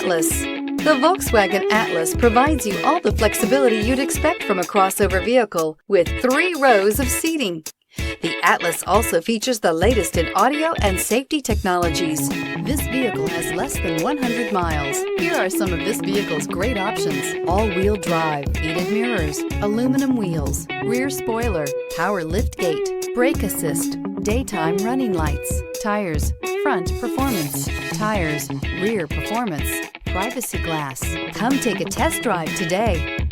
Atlas. The Volkswagen Atlas provides you all the flexibility you'd expect from a crossover vehicle with 3 rows of seating. The Atlas also features the latest in audio and safety technologies. This vehicle has less than 100 miles. Here are some of this vehicle's great options: all-wheel drive, heated mirrors, aluminum wheels, rear spoiler, power liftgate, brake assist, daytime running lights, tires, front performance, tires, rear performance, privacy glass. Come take a test drive today.